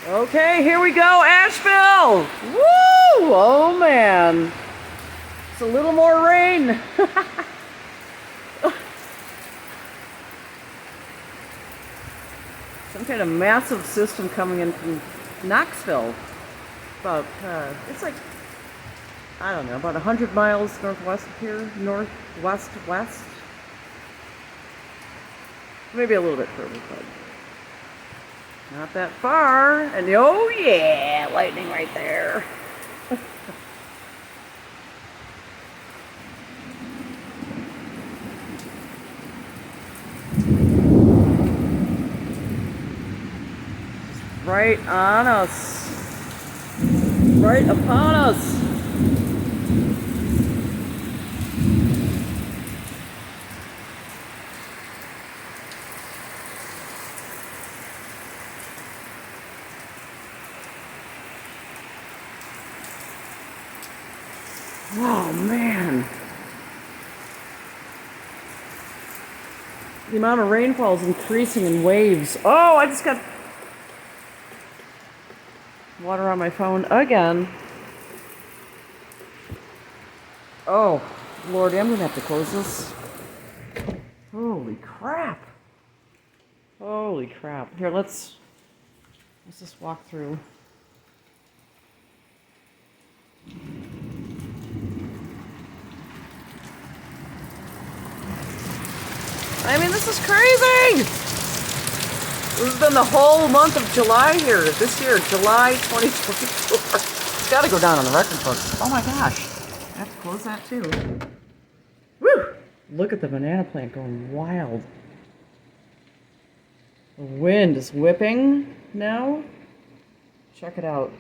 Okay, here we go, Asheville! Woo! Oh man. It's a little more rain. Some kind of massive system coming in from Knoxville. About, it's like, I don't know, about 100 miles northwest of here. Northwest, west. Maybe a little bit further, but not that far. And oh yeah, lightning right there. Right on us. Right upon us. Oh man. The amount of rainfall is increasing in waves. Oh, I just got water on my phone again. Oh, Lordy, I'm gonna have to close this. Holy crap. Holy crap. Here, let's just walk through. I mean, this is crazy! This has been the whole month of July here, this year, July 2024. It's gotta go down on the record books. Oh my gosh. I have to close that too. Woo! Look at the banana plant going wild. The wind is whipping now. Check it out.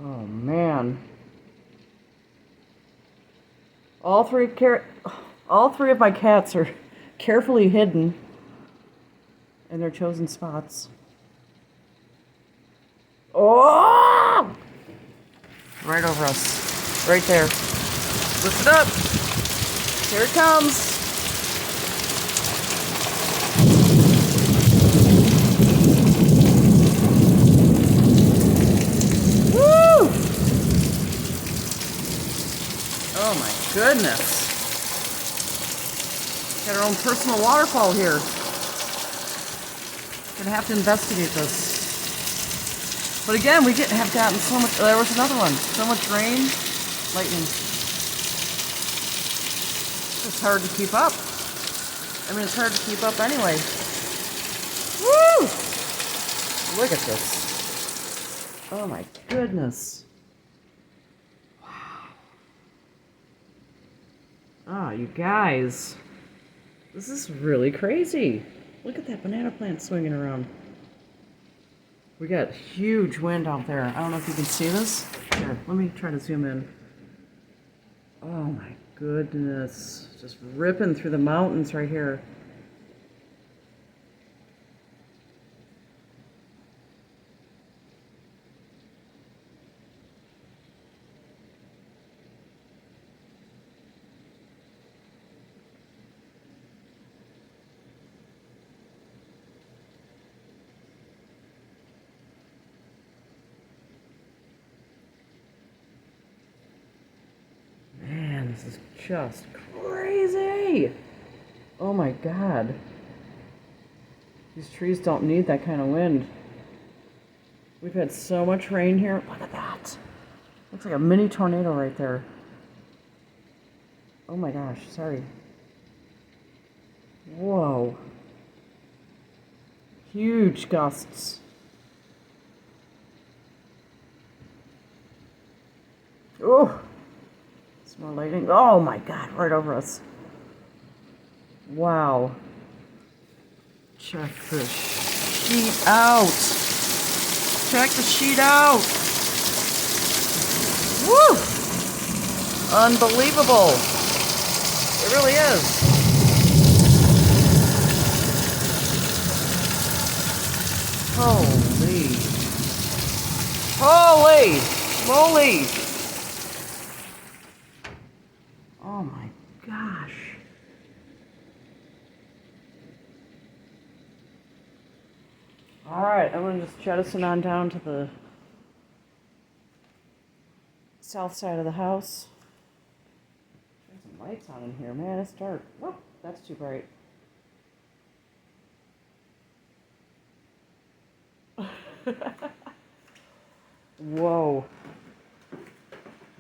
Oh man. All three of my cats are carefully hidden in their chosen spots. Oh! Right over us. Right there. Lift it up. Here it comes. Woo! Oh my goodness. Got our own personal waterfall here. Gonna have to investigate this. But again, we have gotten so much. There was another one. So much rain, lightning. It's hard to keep up. I mean, it's hard to keep up anyway. Woo! Look at this. Oh my goodness. Wow. Ah, you guys. This is really crazy. Look at that banana plant swinging around. We got huge wind out there. I don't know if you can see this. Here, let me try to zoom in. Oh my goodness. Just ripping through the mountains right here. This is just crazy. Oh my God. These trees don't need that kind of wind. We've had so much rain here. Look at that. Looks like a mini tornado right there. Oh my gosh, sorry. Whoa. Huge gusts. Oh. More lightning. Oh my God, right over us. Wow. Check the sheet out. Check the sheet out. Woo! Unbelievable. It really is. Holy. Holy moly. Oh my gosh. Alright, I'm gonna just jettison on down to the south side of the house. There's some lights on in here, man. It's dark. Whoop, that's too bright. Whoa.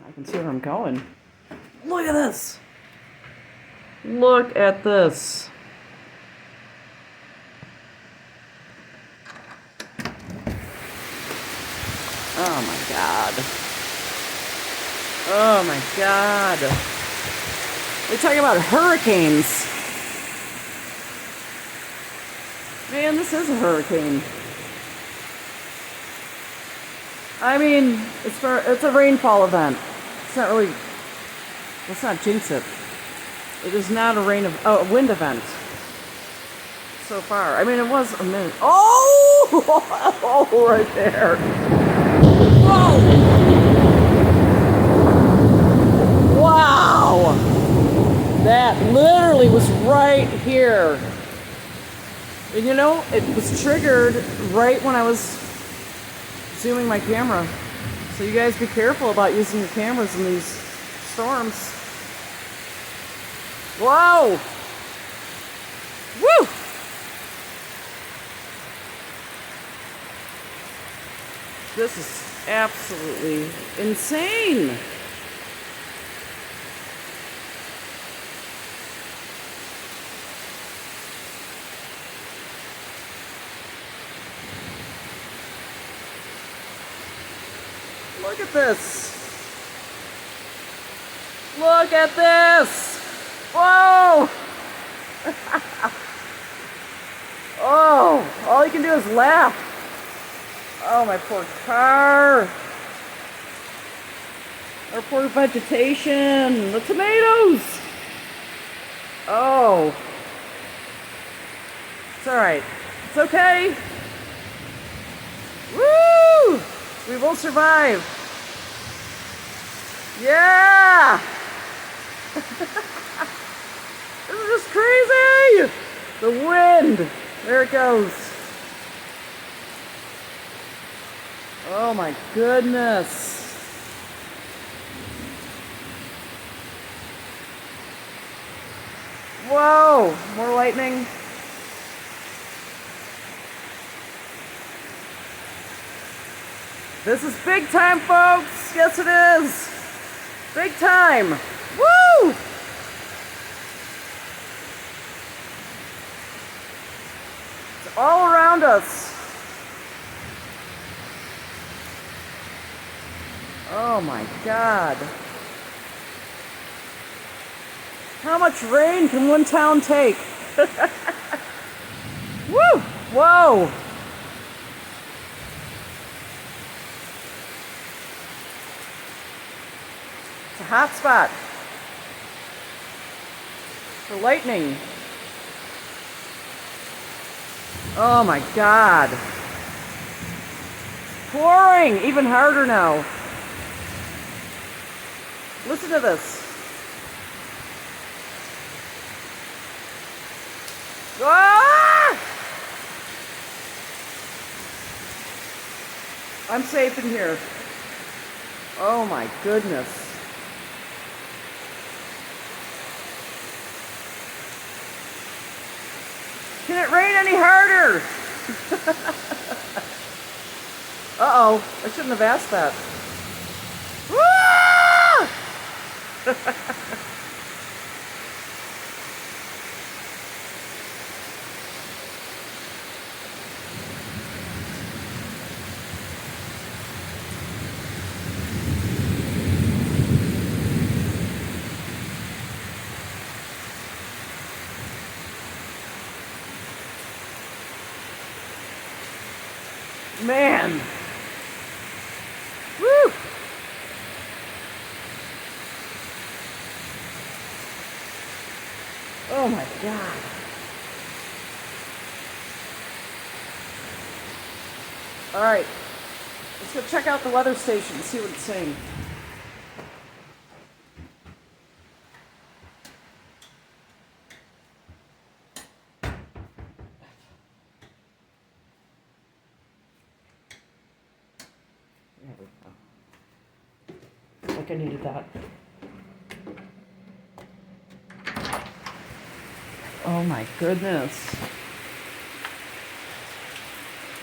I can see where I'm going. Look at this. Look at this. Oh my God. Oh my God. They're talking about hurricanes. Man, this is a hurricane. I mean, it's a rainfall event. It's not really, let's not jinx it. It is not a wind event. So far. I mean, it was a minute. Oh! Oh, right there. Whoa! Wow! That literally was right here. And you know, it was triggered right when I was zooming my camera. So you guys be careful about using your cameras in these storms. Whoa! Woo! This is absolutely insane. Look at this. Look at this. Whoa. Oh, all you can do is laugh. Oh, my poor car. Our poor vegetation. The tomatoes. Oh. It's all right. It's okay. Woo! We will survive. Yeah! This is just crazy! The wind. There it goes. Oh my goodness. Whoa! More lightning. This is big time, folks. Yes, it is. Big time. Woo! It's all around us. Oh my God. How much rain can one town take? Woo! Whoa! It's a hot spot for lightning. Oh my God. Pouring even harder now. Listen to this. Ah! I'm safe in here. Oh my goodness. Can it rain any harder? Uh-oh, I shouldn't have asked that. Ah! Man. Woo! Oh my God. All right. Let's go check out the weather station and see what it's saying. like I needed that. Oh my goodness.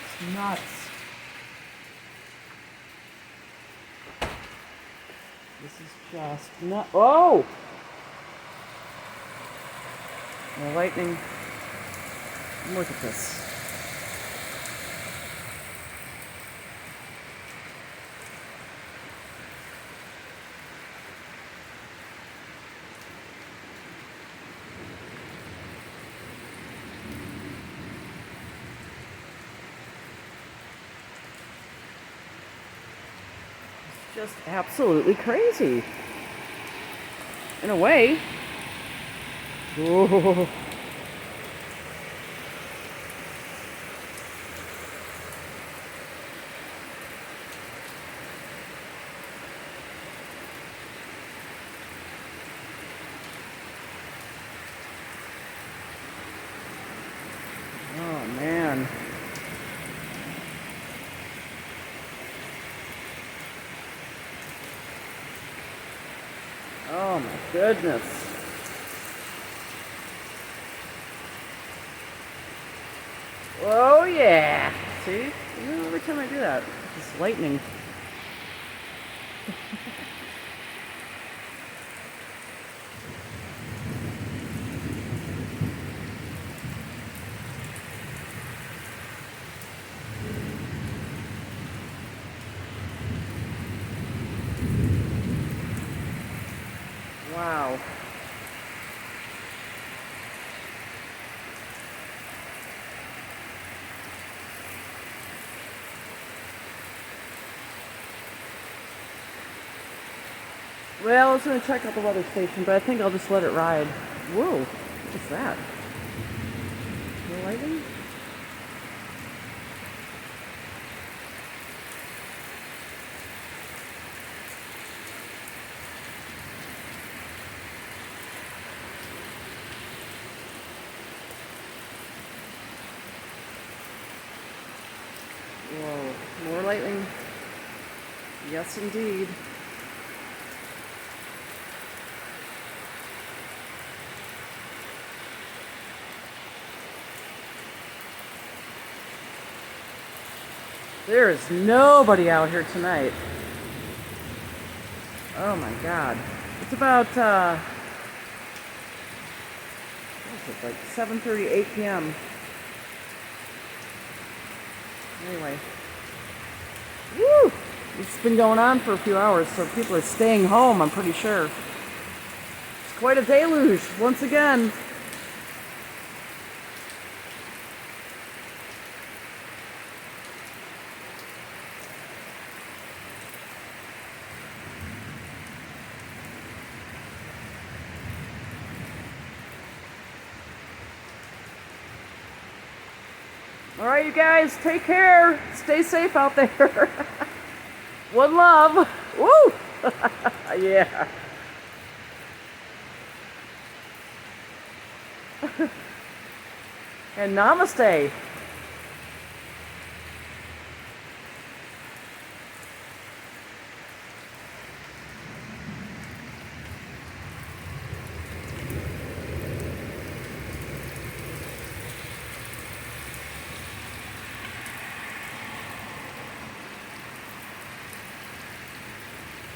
It's nuts. This is just nuts. Oh! The lightning. Look at this. Just absolutely crazy. In a way. Whoa. Oh man. Oh my goodness. Oh yeah. See? Every time I do that, it's lightning. Wow. Well, I was going to check out the weather station, but I think I'll just let it ride. Whoa, what's that? No lightning? Whoa, more lightning. Yes, indeed. There is nobody out here tonight. Oh my God. It's about, what is it, like 7:30, 8 p.m. Anyway. Woo! It's been going on for a few hours, so people are staying home, I'm pretty sure. It's quite a deluge, once again. All right, you guys, take care. Stay safe out there. One love. Woo! Yeah. And namaste.